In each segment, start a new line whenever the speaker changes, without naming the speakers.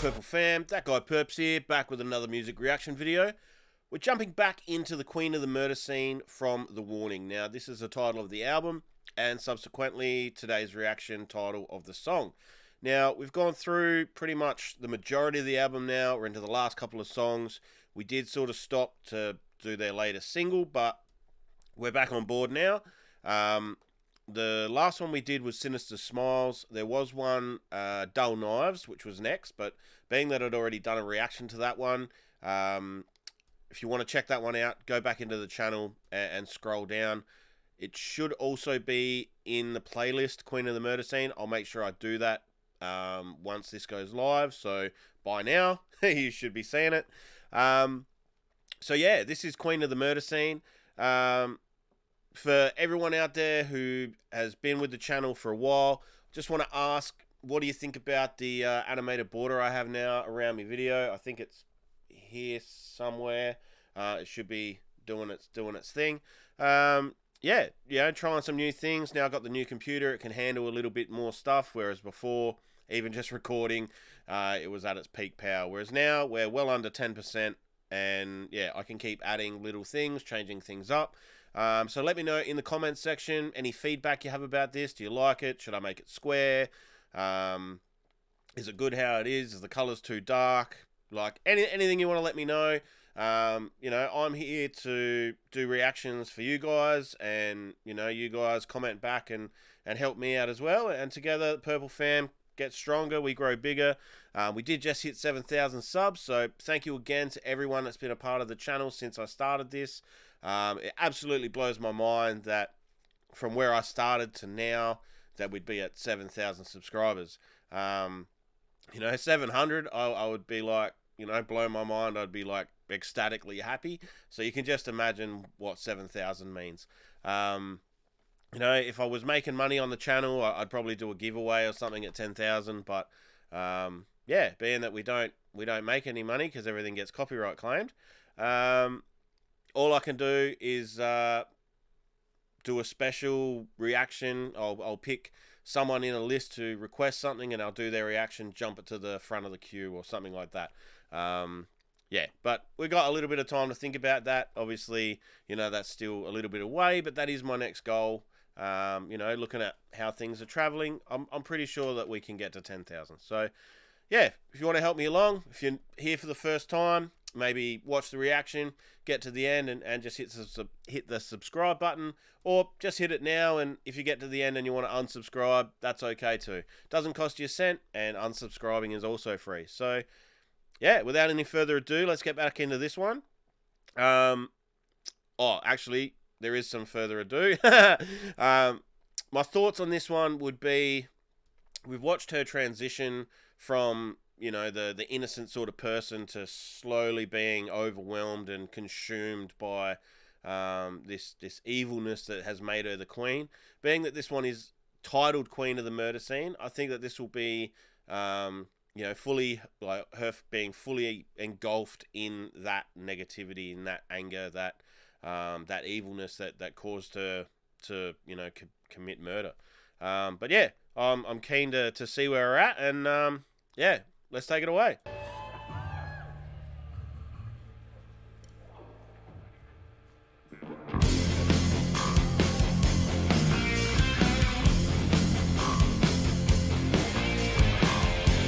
Purple fam, that guy Purps here, back with another music reaction video. We're jumping back into the Queen of the Murder Scene from The Warning. Now, this is the title of the album, and subsequently today's reaction title of the song. Now, we've gone through pretty much the majority of the album now. We're into the last couple of songs. We did sort of stop to do their latest single, but we're back on board now. The last one we did was Sinister Smiles. There was one, Dull Knives, which was next, but being that I'd already done a reaction to that one, if you want to check that one out, go back into the channel and scroll down. It should also be in the playlist, Queen of the Murder Scene. I'll make sure I do that once this goes live, so by now, you should be seeing it. So yeah, this is Queen of the Murder Scene. For everyone out there who has been with the channel for a while, just want to ask, what do you think about the animated border I have now around my video? I think it's here somewhere. It should be doing its thing. Yeah, trying some new things. Now I've got the new computer. It can handle a little bit more stuff, whereas before, even just recording, it was at its peak power. Whereas now, we're well under 10%, and yeah, I can keep adding little things, changing things up. So let me know in the comments section any feedback you have about this. Do you like it? Should I make it square? Is it good how it is? Is the colors too dark? Like anything you want to let me know. You know, I'm here to do reactions for you guys, and you know, you guys comment back and help me out as well. And together, the Purple fam gets stronger. We grow bigger. We did just hit 7,000 subs, so thank you again to everyone that's been a part of the channel since I started this. It absolutely blows my mind that from where I started to now that we'd be at 7,000 subscribers. You know, 700, I would be like, you know, blow my mind. I'd be like ecstatically happy. So you can just imagine what 7,000 means. You know, if I was making money on the channel, I'd probably do a giveaway or something at 10,000. But yeah, being that we don't make any money because everything gets copyright claimed. All I can do is do a special reaction. I'll pick someone in a list to request something, and I'll do their reaction, jump it to the front of the queue or something like that. Yeah, but we got a little bit of time to think about that. Obviously, you know, that's still a little bit away, but that is my next goal. You know, looking at how things are traveling, I'm pretty sure that we can get to 10,000. So, yeah, if you want to help me along, if you're here for the first time, maybe watch the reaction, get to the end, and just hit the subscribe button, or just hit it now, and if you get to the end and you want to unsubscribe, that's okay too. Doesn't cost you a cent, and unsubscribing is also free. So, yeah, without any further ado, let's get back into this one. Oh, actually, there is some further ado. My thoughts on this one would be, we've watched her transition from, you know, the innocent sort of person to slowly being overwhelmed and consumed by this evilness that has made her the queen. Being that this one is titled Queen of the Murder Scene, I think that this will be, you know, fully, like, her being fully engulfed in that negativity, in that anger, that evilness that caused her to, you know, commit murder. But yeah, I'm keen to see where we're at, and yeah, let's take it away.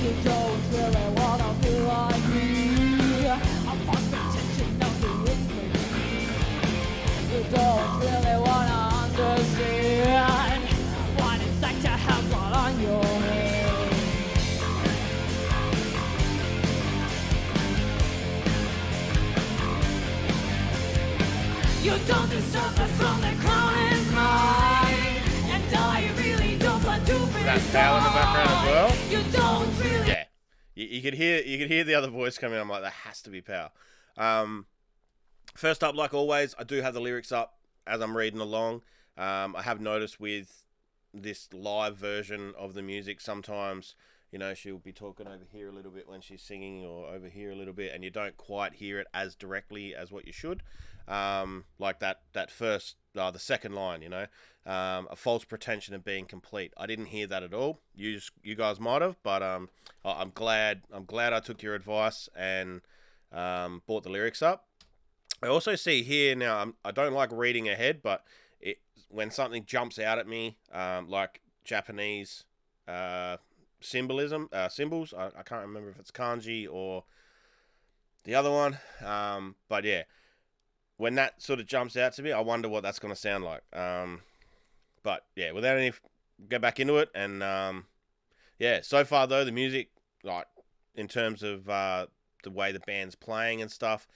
You don't really wanna be like me. I'm lost attention of the infinite. You don't really wanna understand what it's like to have blood on your head. You don't deserve the throne, the crown is mine, and I really don't want to be.
That's Pal in the background as well.
You don't really.
Yeah, you could hear the other voice coming. I'm like, that has to be Pal. First up, like always, I do have the lyrics up as I'm reading along. I have noticed with this live version of the music, sometimes you know, she'll be talking over here a little bit when she's singing, or over here a little bit, and you don't quite hear it as directly as what you should. Like that first, the second line, you know, a false pretension of being complete. I didn't hear that at all. You guys might have, but I'm glad I took your advice and brought the lyrics up. I also see here now. I don't like reading ahead, but when something jumps out at me, like Japanese symbols. I can't remember if it's kanji or the other one. But yeah, when that sort of jumps out to me, I wonder what that's going to sound like. But yeah, without any, go back into it, and yeah. So far though, the music, like in terms of the way the band's playing and stuff,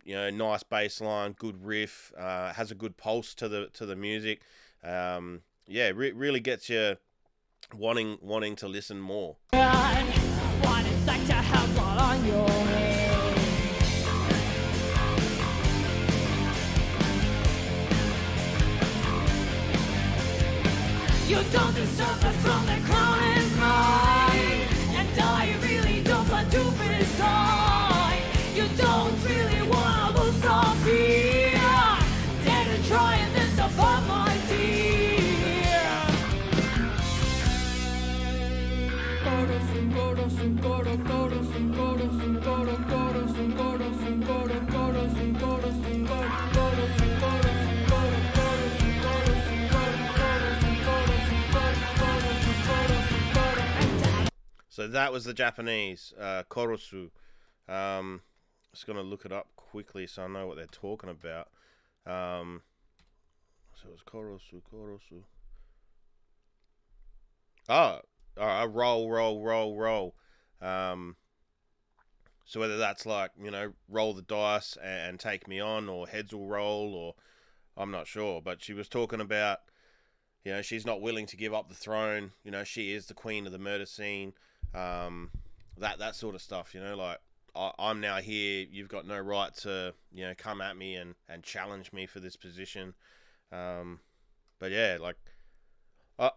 you know, nice bass line, good riff, has a good pulse to the music. Yeah, really gets you wanting to listen more.
What it's like to have blood on your head. You don't deserve it from the crown is mine, and I really don't want to be beside. You don't really want to lose some fear. Dare to try and this above my dear.
So that was the Japanese korosu. Just gonna look it up quickly so I know what they're talking about. So it's korosu. Oh, roll. So whether that's like, you know, roll the dice and take me on, or heads will roll, or I'm not sure. But she was talking about, you know, she's not willing to give up the throne. You know, she is the queen of the murder scene. That sort of stuff. You know, like I'm now here. You've got no right to, you know, come at me and challenge me for this position. But yeah, like I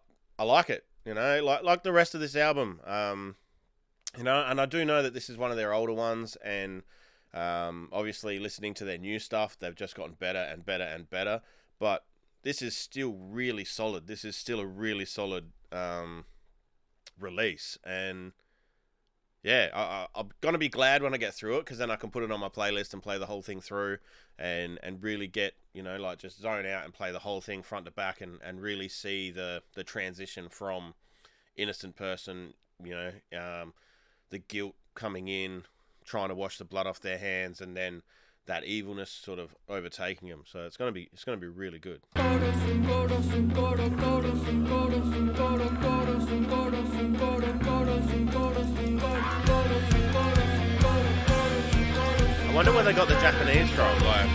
like it. You know, like the rest of this album. You know, and I do know that this is one of their older ones, and obviously listening to their new stuff, they've just gotten better and better and better. But this is still really solid. This is still a really solid release, and yeah, I'm gonna be glad when I get through it, because then I can put it on my playlist and play the whole thing through, and really get, you know, like just zone out and play the whole thing front to back, and really see the transition from innocent person, you know, the guilt coming in, trying to wash the blood off their hands, and then that evilness sort of overtaking them. So it's gonna be really good. I wonder where they got the Japanese from. Like,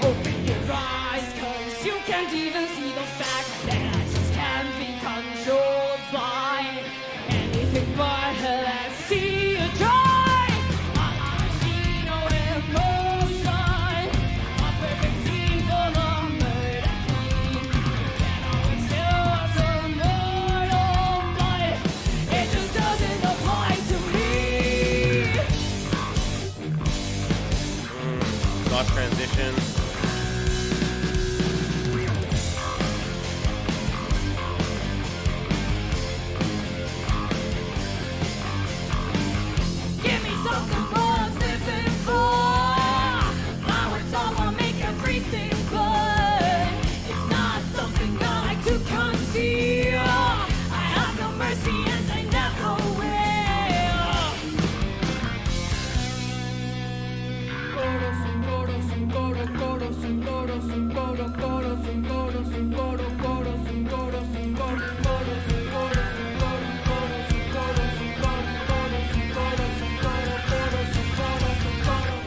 open your eyes, 'cause you can't even see the fact that I just can't be controlled by anything but let's see you try. I'm a machine of emotion, a perfect scene for the murder queen. Can always tell us immortal, but it just doesn't apply to me.
nice transition.
Give me something more living for. My words all will make everything good. It's not something I like to conceal. I have no mercy and I never will.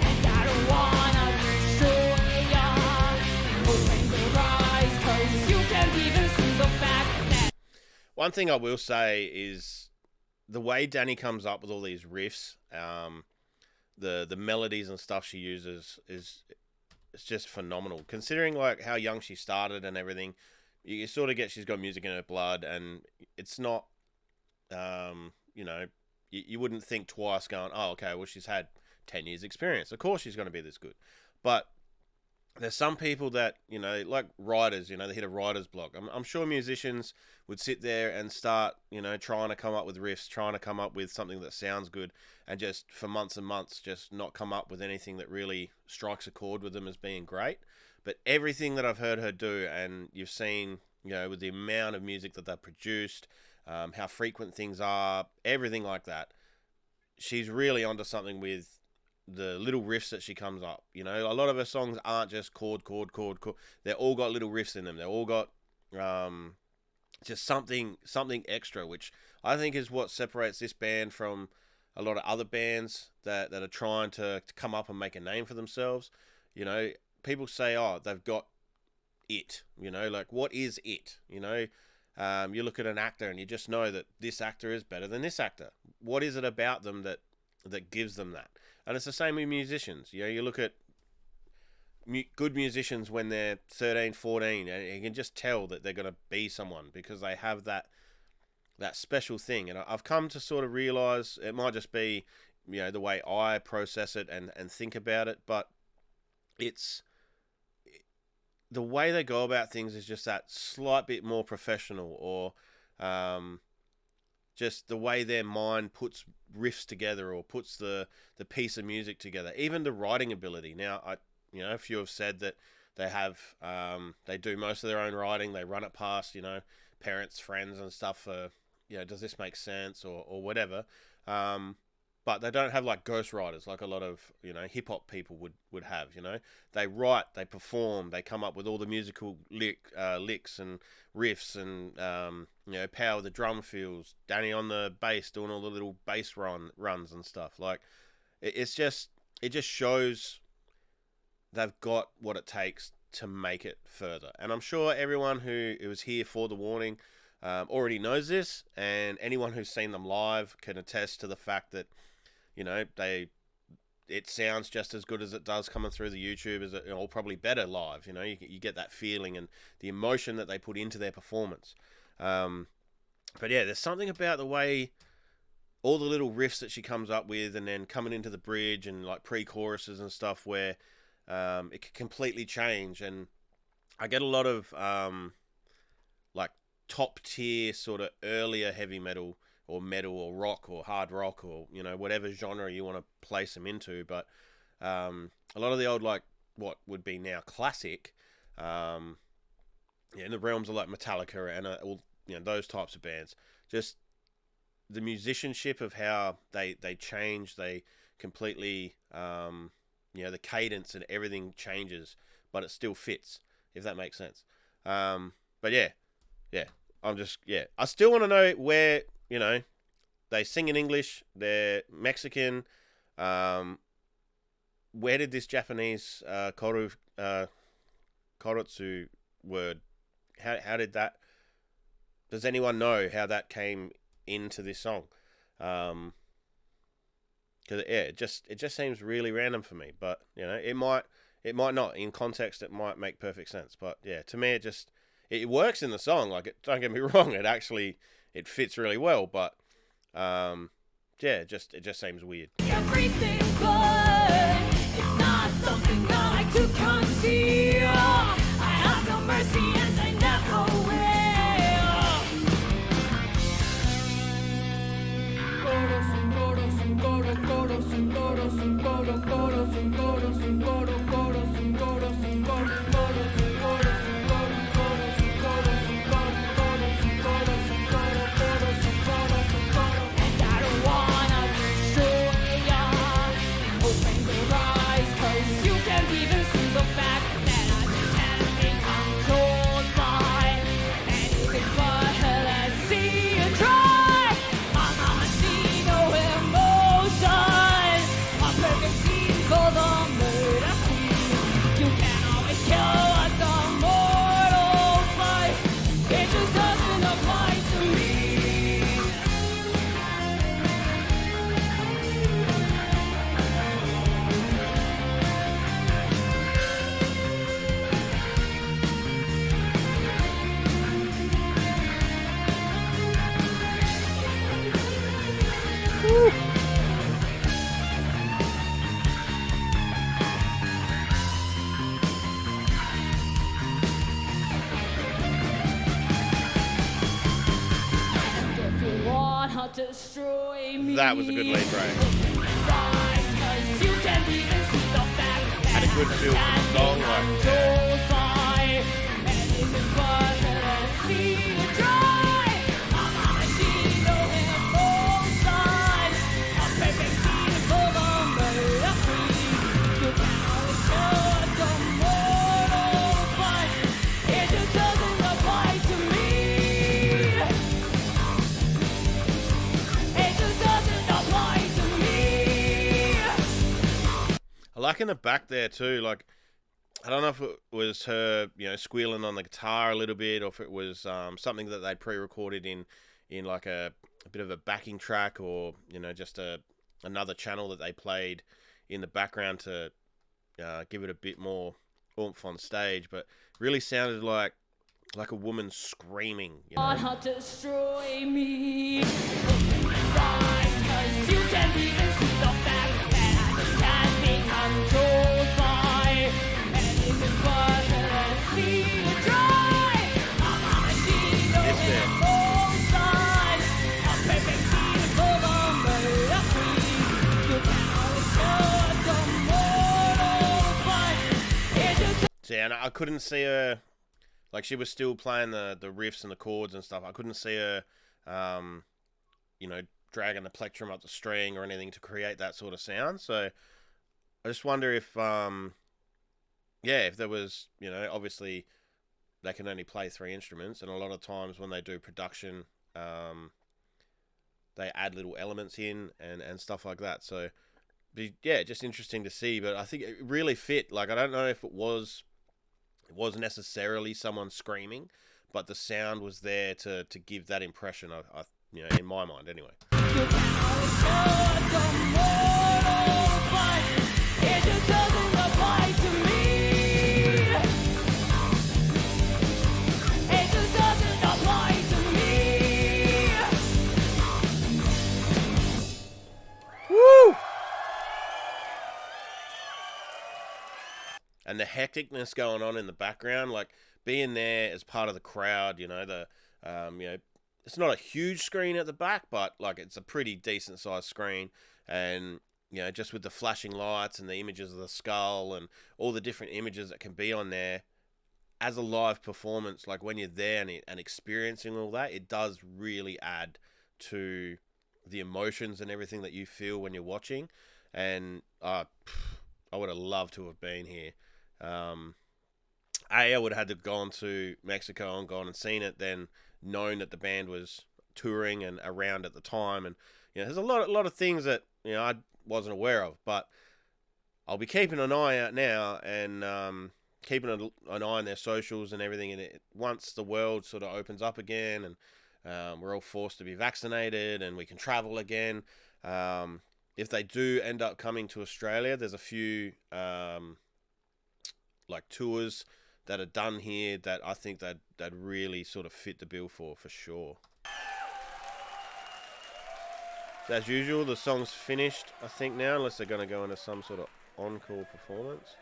And I don't wanna destroy ya. Open your eyes, 'cause you can't even see the fact that
One thing I will say is the way Danny comes up with all these riffs, the melodies and stuff she uses is it's just phenomenal. Considering like how young she started and everything, you sort of get she's got music in her blood, and it's not, you know, you wouldn't think twice going, oh, okay, well, she's had 10 years experience. Of course she's going to be this good. But there's some people that, you know, like writers, you know, they hit a writer's block. I'm sure musicians would sit there and start, you know, trying to come up with riffs, trying to come up with something that sounds good, and just for months and months just not come up with anything that really strikes a chord with them as being great. But everything that I've heard her do, and you've seen, you know, with the amount of music that they've produced, how frequent things are, everything like that, she's really onto something with the little riffs that she comes up. You know, a lot of her songs aren't just chord. They're all got little riffs in them. They're all got just something extra, which I think is what separates this band from a lot of other bands that are trying to come up and make a name for themselves. You know, people say, oh, they've got it. You know, like, what is it? You know, you look at an actor and you just know that this actor is better than this actor. What is it about them that gives them that? And it's the same with musicians. You know, you look at good musicians when they're 13, 14, and you can just tell that they're going to be someone because they have that special thing. And I've come to sort of realize it might just be, you know, the way I process it and think about it, but it's the way they go about things is just that slight bit more professional, or just the way their mind puts riffs together or puts the piece of music together. Even the writing ability. Now, a few have said that they have they do most of their own writing. They run it past, you know, parents, friends, and stuff for, you know, does this make sense or whatever. But they don't have like ghostwriters like a lot of, you know, hip hop people would have. You know, they write, they perform, they come up with all the musical licks and riffs, and you know, power the drum fills. Danny on the bass doing all the little bass runs and stuff. Like, it just shows they've got what it takes to make it further. And I'm sure everyone who was here for the warning already knows this, and anyone who's seen them live can attest to the fact that, you know, it sounds just as good as it does coming through the YouTube, as it, or probably better live. You know, you get that feeling and the emotion that they put into their performance. But yeah, there's something about the way all the little riffs that she comes up with, and then coming into the bridge and like pre-choruses and stuff, where it can completely change. And I get a lot of like top tier sort of earlier heavy metal or rock or hard rock, or, you know, whatever genre you want to place them into. But a lot of the old, like, what would be now classic, in the realms of like Metallica and all, you know, those types of bands, just the musicianship of how they change, they completely, you know, the cadence and everything changes, but it still fits, if that makes sense. But yeah, I still want to know where, you know, they sing in English, they're Mexican. Where did this Japanese korutsu word, how did that, does anyone know how that came into this song? Because it just seems really random for me. But, you know, it might not. In context, it might make perfect sense. But yeah, to me, it works in the song. Like, don't get me wrong, it fits really well. But yeah, it just seems weird.
Everything's good. It's not something I like to conceal. I have no mercy and I never will. For the murder queen. If you wanna destroy me,
That was a good lead break.
rise, 'cause you can't even see the fact
Had a good feel for the song, like,
controlled by anything but the sea to dry. I'm a machine, no hand, both sides. A perfect scene for the mercury. You cannot shut the mortal, but it just doesn't apply to me. It just doesn't apply to me.
I like in the back there too, like, I don't know if it was her, squealing on the guitar a little bit, or if it was something that they pre-recorded in like a bit of a backing track, or just another channel that they played in the background to give it a bit more oomph on stage. But really sounded like a woman screaming.
Wanna destroy me. Rise, 'cause you can't even see the fact that I just can't be controlled by anything but the sea to dry. I'm a machine, no
This bit.
hand, both sides. A perfect scene for the mercury. You cannot shut the mortal, but it just
So, yeah, and I couldn't see her, like, she was still playing the riffs and the chords and stuff. I couldn't see her, dragging the plectrum up the string or anything to create that sort of sound. So I just wonder if, if there was, obviously they can only play 3 instruments, and a lot of times when they do production, they add little elements in and stuff like that. So, just interesting to see. But I think it really fit. Like, I don't know if it was necessarily someone screaming, but the sound was there to give that impression. I in my mind anyway.
you cannot shut the mortal, but it just doesn't apply to me. It just doesn't apply to me.
Woo! And the hecticness going on in the background, like being there as part of the crowd, it's not a huge screen at the back, but like it's a pretty decent sized screen, and just with the flashing lights and the images of the skull and all the different images that can be on there, as a live performance, like when you're there and experiencing all that, it does really add to the emotions and everything that you feel when you're watching. And I would have loved to have been here. I would have had to gone to Mexico and gone and seen it, then known that the band was touring and around at the time, and there's a lot of things that I wasn't aware of, but I'll be keeping an eye out now, and keeping an eye on their socials and everything. And once the world sort of opens up again, and we're all forced to be vaccinated and we can travel again, if they do end up coming to Australia, there's a few like tours that are done here that I think that really sort of fit the bill for sure. So as usual, the song's finished, I think, now, unless they're going to go into some sort of encore performance.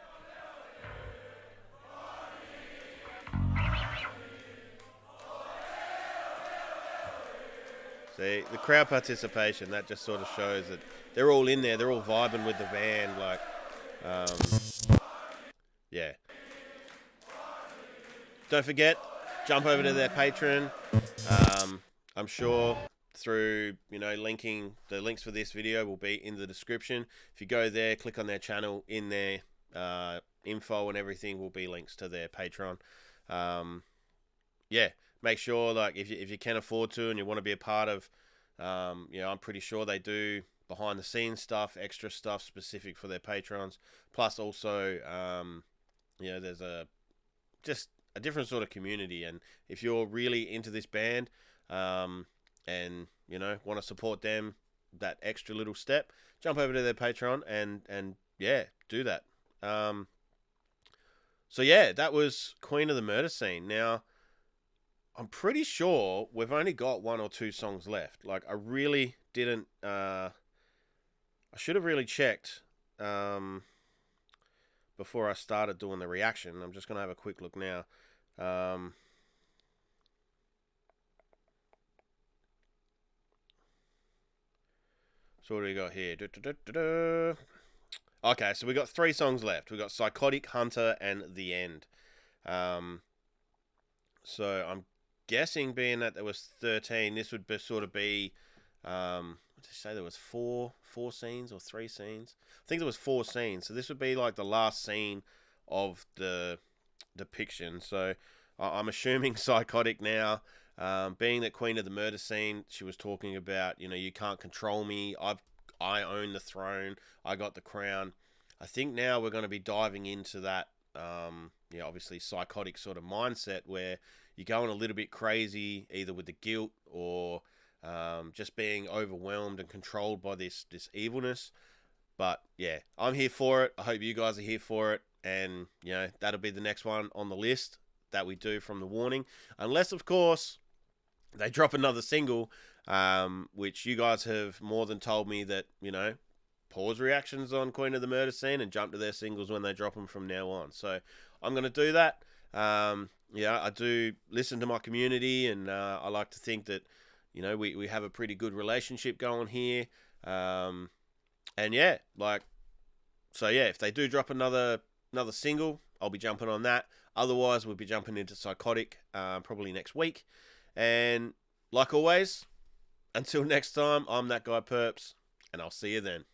See, the crowd participation, that just sort of shows that they're all in there, they're all vibing with the band, like, yeah. Don't forget, jump over to their Patreon. I'm sure through, linking, the links for this video will be in the description. If you go there, click on their channel, in their info and everything will be links to their Patreon. Make sure, like, if you can afford to and you want to be a part of, I'm pretty sure they do behind the scenes stuff, extra stuff specific for their patrons. Plus also, there's just a different sort of community. And if you're really into this band, and want to support them, that extra little step, jump over to their Patreon and do that. That was Queen of the Murder Scene. Now, I'm pretty sure we've only got 1 or 2 songs left. Like, I really didn't. I should have really checked before I started doing the reaction. I'm just gonna have a quick look now. Um, so what do we got here? Okay, so we got 3 songs left. We got Psychotic, Hunter, and The End. Um, so I'm guessing, being that there was 13, this would sort of be. What did you say? There was four scenes or 3 scenes. I think there was 4 scenes. So this would be like the last scene of the depiction. So I'm assuming Psychotic now. Being that Queen of the Murder Scene, she was talking about, you can't control me. I own the throne. I got the crown. I think now we're going to be diving into that, obviously psychotic sort of mindset where you're going a little bit crazy, either with the guilt or just being overwhelmed and controlled by this evilness. But yeah, I'm here for it. I hope you guys are here for it. And, that'll be the next one on the list that we do from the warning. Unless, of course, they drop another single, which you guys have more than told me that, pause reactions on Queen of the Murder Scene and jump to their singles when they drop them from now on. So I'm going to do that. I do listen to my community, and I like to think that, we have a pretty good relationship going here. And yeah, if they do drop another single, I'll be jumping on that. Otherwise, we'll be jumping into Psychotic probably next week. And like always, until next time, I'm that guy Purps, and I'll see you then.